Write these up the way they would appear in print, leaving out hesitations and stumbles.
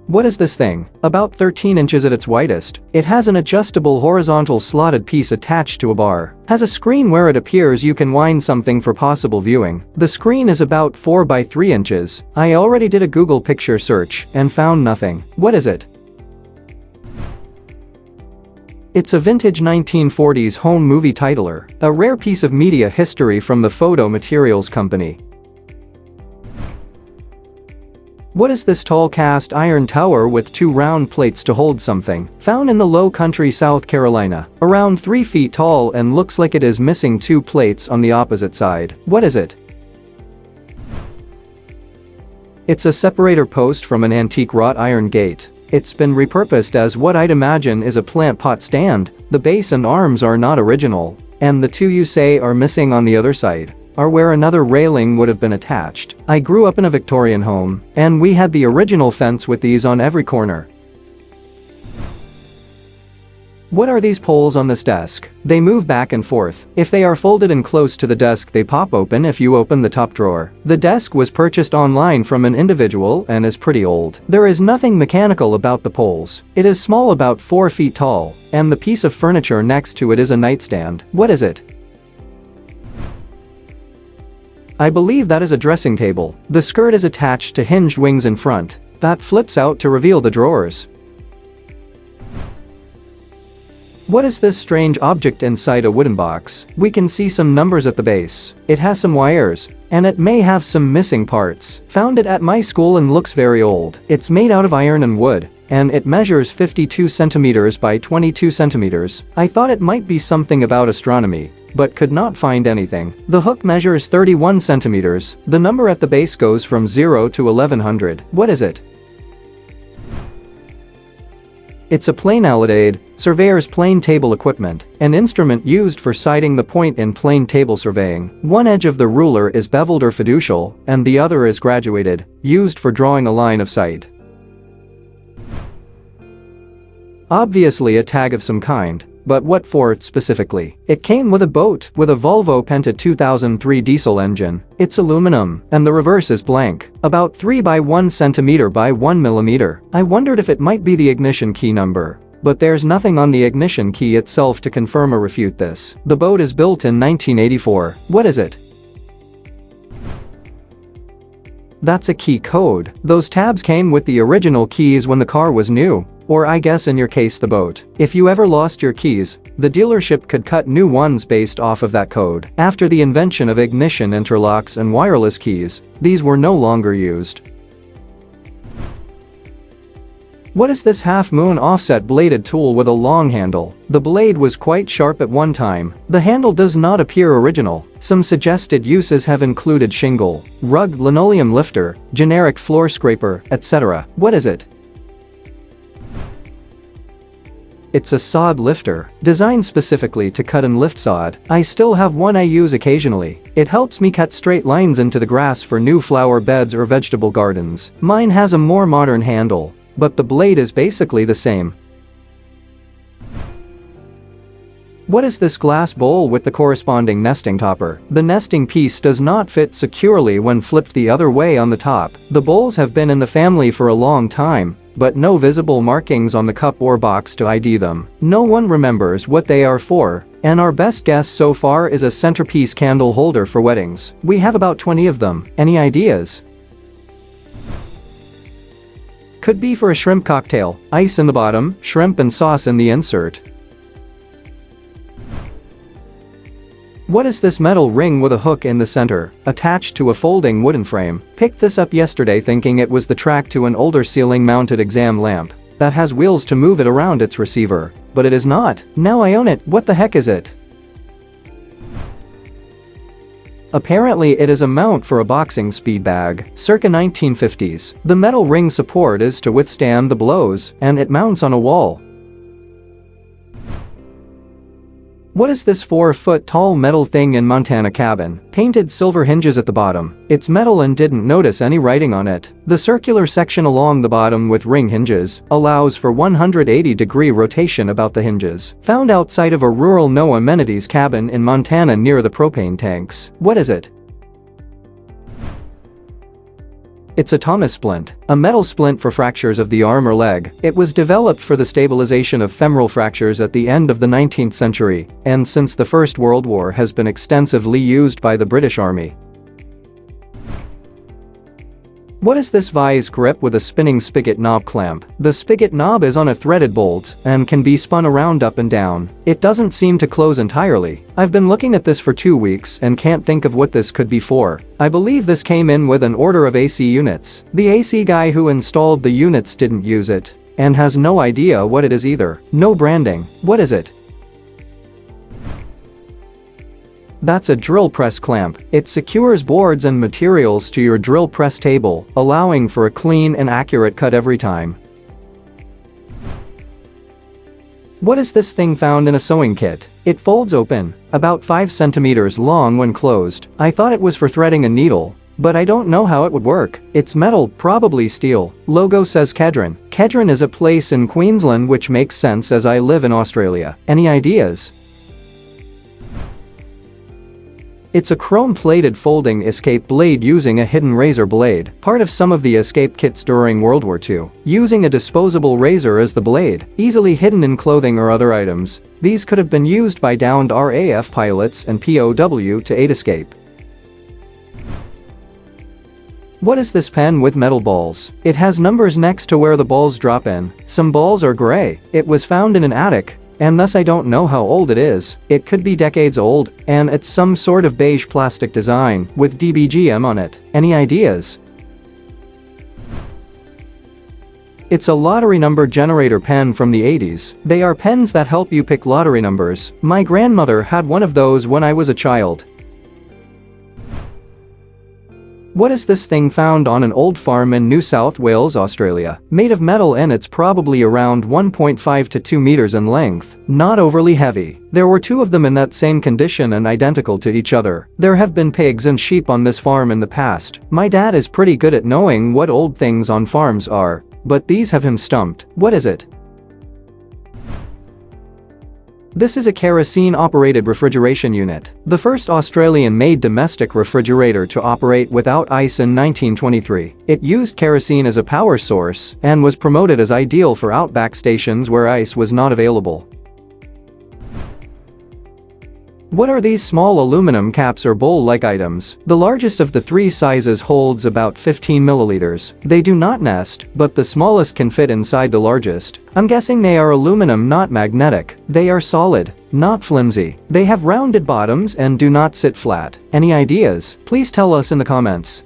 What is this thing? About 13 inches at its widest. It has an adjustable horizontal slotted piece attached to a bar. Has a screen where it appears you can wind something for possible viewing. The screen is about 4 by 3 inches. I already did a Google picture search and found nothing. What is it? It's a vintage 1940s home movie titler, a rare piece of media history from the photo materials company. What is this tall cast iron tower with 2 round plates to hold something? Found in the low country South Carolina. Around 3 feet tall and looks like it is missing 2 plates on the opposite side. What is it? It's a separator post from an antique wrought iron gate. It's been repurposed as what I'd imagine is a plant pot stand. The base and arms are not original, and the 2 you say are missing on the other side are where another railing would have been attached. I grew up in a Victorian home, and we had the original fence with these on every corner. What are these poles on this desk? They move back and forth. If they are folded and close to the desk, they pop open if you open the top drawer. The desk was purchased online from an individual and is pretty old. There is nothing mechanical about the poles. It is small, about 4 feet tall, and the piece of furniture next to it is a nightstand. What is it? I believe that is a dressing table. The skirt is attached to hinged wings in front that flips out to reveal the drawers. What is this strange object inside a wooden box? We can see some numbers at the base. It has some wires, and it may have some missing parts. Found it at my school and looks very old. It's made out of iron and wood, and it measures 52 centimeters by 22 centimeters. I thought it might be something about astronomy, but could not find anything. The hook measures 31 centimeters. The number at the base goes from 0 to 1100. What is it? It's a plane alidade, surveyor's plane table equipment, an instrument used for sighting the point in plane table surveying. One edge of the ruler is beveled or fiducial, and the other is graduated, used for drawing a line of sight. Obviously a tag of some kind, but what for specifically? It came with a boat with a Volvo Penta 2003 diesel engine. It's aluminum, and the reverse is blank, about 3 by 1 centimeter by 1 millimeter. I wondered if it might be the ignition key number, but there's nothing on the ignition key itself to confirm or refute this. The boat is built in 1984. What is it? That's a key code. Those tabs came with the original keys when the car was new. Or I guess in your case the boat. If you ever lost your keys, the dealership could cut new ones based off of that code. After the invention of ignition interlocks and wireless keys, these were no longer used. What is this half-moon offset bladed tool with a long handle? The blade was quite sharp at one time. The handle does not appear original. Some suggested uses have included shingle, rug, linoleum lifter, generic floor scraper, etc. What is it? It's a sod lifter, designed specifically to cut and lift sod. I still have one I use occasionally. It helps me cut straight lines into the grass for new flower beds or vegetable gardens. Mine has a more modern handle, but the blade is basically the same. What is this glass bowl with the corresponding nesting topper? The nesting piece does not fit securely when flipped the other way on the top. The bowls have been in the family for a long time, but no visible markings on the cup or box to ID them. No one remembers what they are for, and our best guess so far is a centerpiece candle holder for weddings. We have about 20 of them. Any ideas? Could be for a shrimp cocktail. Ice in the bottom, shrimp and sauce in the insert. What is this metal ring with a hook in the center, attached to a folding wooden frame? Picked this up yesterday thinking it was the track to an older ceiling-mounted exam lamp that has wheels to move it around its receiver, but it is not. Now I own it. What the heck is it? Apparently it is a mount for a boxing speed bag, circa 1950s. The metal ring support is to withstand the blows, and it mounts on a wall. What is this 4-foot-tall metal thing in Montana cabin? Painted silver hinges at the bottom. It's metal and didn't notice any writing on it. The circular section along the bottom with ring hinges allows for 180-degree rotation about the hinges. Found outside of a rural no amenities cabin in Montana near the propane tanks. What is it? It's a Thomas splint, a metal splint for fractures of the arm or leg. It was developed for the stabilization of femoral fractures at the end of the 19th century, and since the First World War has been extensively used by the British Army. What is this vise grip with a spinning spigot knob clamp? The spigot knob is on a threaded bolt and can be spun around up and down. It doesn't seem to close entirely. I've been looking at this for 2 weeks and can't think of what this could be for. I believe this came in with an order of AC units. The AC guy who installed the units didn't use it and has no idea what it is either. No branding. What is it? That's a drill press clamp. It secures boards and materials to your drill press table, allowing for a clean and accurate cut every time. What is this thing found in a sewing kit? It folds open, about 5 centimeters long when closed. I thought it was for threading a needle, but I don't know how it would work. It's metal, probably steel. Logo says Kedron. Kedron is a place in Queensland, which makes sense as I live in Australia. Any ideas? It's a chrome-plated folding escape blade using a hidden razor blade, part of some of the escape kits during World War II. Using a disposable razor as the blade, easily hidden in clothing or other items, these could have been used by downed RAF pilots and POW to aid escape. What is this pen with metal balls? It has numbers next to where the balls drop in. Some balls are gray. It was found in an attic, and thus I don't know how old it is. It could be decades old, and it's some sort of beige plastic design with DBGM on it. Any ideas? It's a lottery number generator pen from the 80s. They are pens that help you pick lottery numbers. My grandmother had one of those when I was a child. What is this thing found on an old farm in New South Wales, Australia? Made of metal, and it's probably around 1.5 to 2 meters in length. Not overly heavy. There were 2 of them in that same condition and identical to each other. There have been pigs and sheep on this farm in the past. My dad is pretty good at knowing what old things on farms are, but these have him stumped. What is it? This is a kerosene-operated refrigeration unit, the first Australian-made domestic refrigerator to operate without ice in 1923. It used kerosene as a power source and was promoted as ideal for outback stations where ice was not available. What are these small aluminum caps or bowl-like items? The largest of the 3 sizes holds about 15 milliliters. They do not nest, but the smallest can fit inside the largest. I'm guessing they are aluminum, not magnetic. They are solid, not flimsy. They have rounded bottoms and do not sit flat. Any ideas? Please tell us in the comments.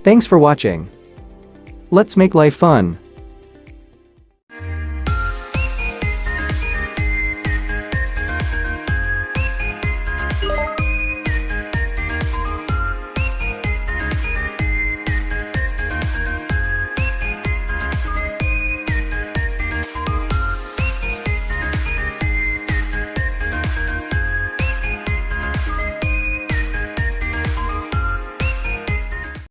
Thanks for watching. Let's make life fun.